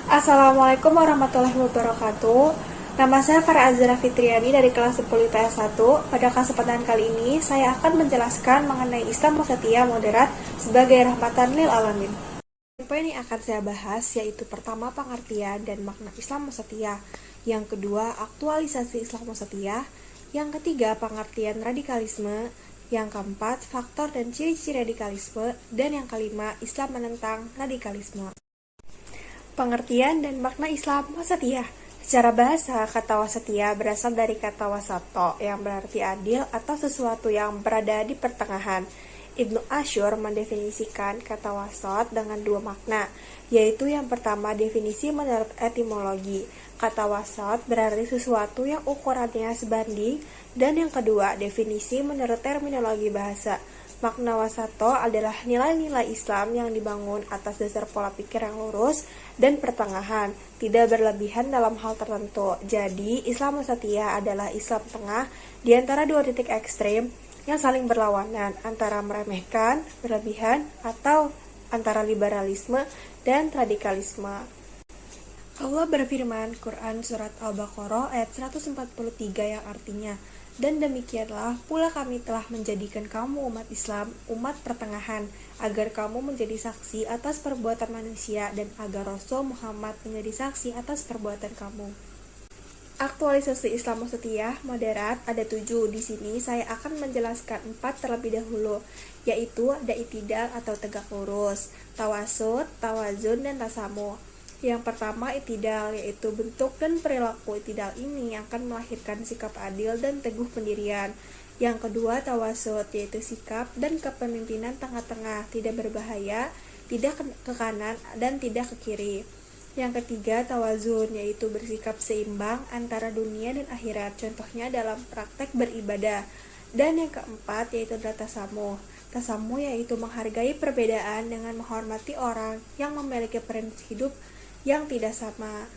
Assalamualaikum warahmatullahi wabarakatuh. Nama saya Farah Azra Fitriani dari kelas 10 IPS 1. Pada kesempatan kali ini, saya akan menjelaskan mengenai Islam wasatiyah moderat sebagai rahmatan lil alamin. Poin yang akan saya bahas yaitu pertama pengertian dan makna Islam wasatiyah, yang kedua aktualisasi Islam wasatiyah, yang ketiga pengertian radikalisme, yang keempat faktor dan ciri-ciri radikalisme, dan yang kelima Islam menentang radikalisme. Pengertian dan makna Islam wasatiyah. Secara bahasa, kata wasatiyah berasal dari kata wasato yang berarti adil atau sesuatu yang berada di pertengahan. Ibnu Asyur mendefinisikan kata wasat dengan dua makna, yaitu yang pertama definisi menurut etimologi. Kata wasat berarti sesuatu yang ukurannya sebanding, dan yang kedua definisi menurut terminologi bahasa. Makna wasato adalah nilai-nilai Islam yang dibangun atas dasar pola pikir yang lurus dan pertengahan, tidak berlebihan dalam hal tertentu. Jadi, Islam wasatiyah adalah Islam tengah di antara dua titik ekstrem yang saling berlawanan, antara meremehkan, berlebihan, atau antara liberalisme dan radikalisme. Allah berfirman, Quran Surat Al-Baqarah ayat 143 yang artinya, dan demikianlah pula kami telah menjadikan kamu umat Islam, umat pertengahan, agar kamu menjadi saksi atas perbuatan manusia dan agar Rasul Muhammad menjadi saksi atas perbuatan kamu. Aktualisasi Islam wasatiyah moderat ada 7. Di sini saya akan menjelaskan 4 terlebih dahulu, yaitu ada itidal atau tegak lurus, tawasud, tawazun, dan tasamuh. Yang pertama itidal, yaitu bentuk dan perilaku itidal ini akan melahirkan sikap adil dan teguh pendirian. Yang kedua tawasud, yaitu sikap dan kepemimpinan tengah-tengah, tidak berbahaya, tidak ke kanan dan tidak ke kiri. Yang ketiga tawazun, yaitu bersikap seimbang antara dunia dan akhirat, contohnya dalam praktek beribadah. Dan yang keempat yaitu tasamuh. Tasamuh yaitu menghargai perbedaan dengan menghormati orang yang memiliki prinsip hidup yang tidak sama.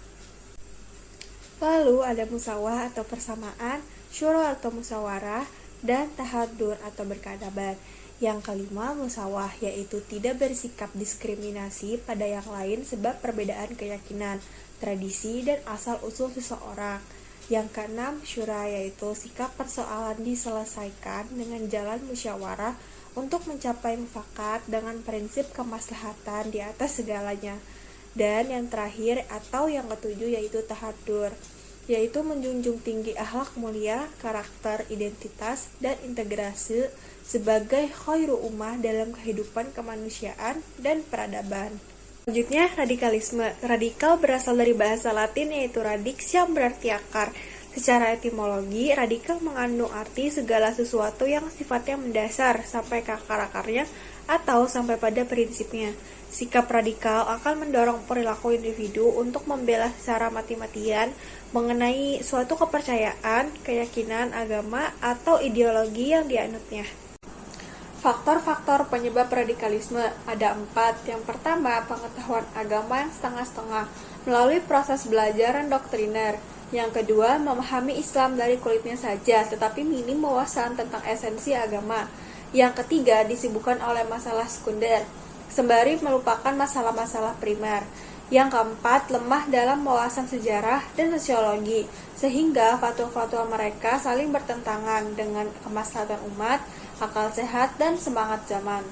Lalu ada musawah atau persamaan, syura atau musyawarah, dan tahadur atau berkadabat. Yang kelima musawah, yaitu tidak bersikap diskriminasi pada yang lain sebab perbedaan keyakinan, tradisi, dan asal-usul seseorang. Yang keenam syura, yaitu sikap persoalan diselesaikan dengan jalan musyawarah untuk mencapai mufakat dengan prinsip kemaslahatan di atas segalanya. Dan yang terakhir atau yang ketujuh yaitu tahadur, yaitu menjunjung tinggi akhlak mulia, karakter, identitas, dan integrasi sebagai khairu ummah dalam kehidupan kemanusiaan dan peradaban. Selanjutnya, radikalisme. Radikal berasal dari bahasa Latin yaitu radix yang berarti akar. Secara etimologi, radikal mengandung arti segala sesuatu yang sifatnya mendasar sampai ke akar-akarnya atau sampai pada prinsipnya. Sikap radikal akan mendorong perilaku individu untuk membela secara mati-matian mengenai suatu kepercayaan, keyakinan, agama, atau ideologi yang dianutnya. Faktor-faktor penyebab radikalisme ada 4. Yang pertama, pengetahuan agama yang setengah-setengah melalui proses belajar dan doktriner. Yang kedua, memahami Islam dari kulitnya saja, tetapi minim wawasan tentang esensi agama. Yang ketiga, disibukkan oleh masalah sekunder, sembari melupakan masalah-masalah primer. Yang keempat, lemah dalam wawasan sejarah dan sosiologi, sehingga fatwa-fatwa mereka saling bertentangan dengan kemaslahatan umat, akal sehat, dan semangat zaman.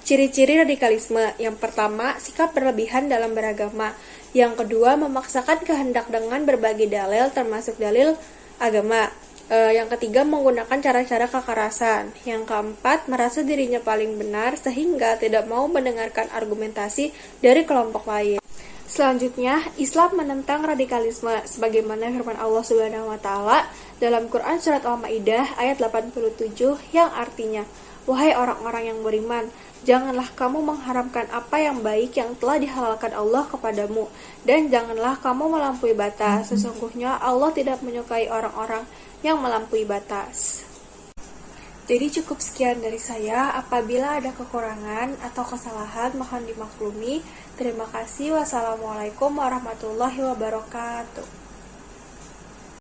Ciri-ciri radikalisme. Yang pertama, sikap berlebihan dalam beragama. Yang kedua, memaksakan kehendak dengan berbagai dalil termasuk dalil agama. Yang ketiga, menggunakan cara-cara kekerasan. Yang keempat, merasa dirinya paling benar sehingga tidak mau mendengarkan argumentasi dari kelompok lain. Selanjutnya, Islam menentang radikalisme sebagaimana firman Allah Subhanahu wa taala dalam Quran Surat Al-Maidah ayat 87 yang artinya, "Wahai orang-orang yang beriman, janganlah kamu mengharamkan apa yang baik yang telah dihalalkan Allah kepadamu, dan janganlah kamu melampaui batas. Sesungguhnya Allah tidak menyukai orang-orang yang melampaui batas." Jadi cukup sekian dari saya. Apabila ada kekurangan atau kesalahan mohon dimaklumi. Terima kasih. Wassalamualaikum warahmatullahi wabarakatuh.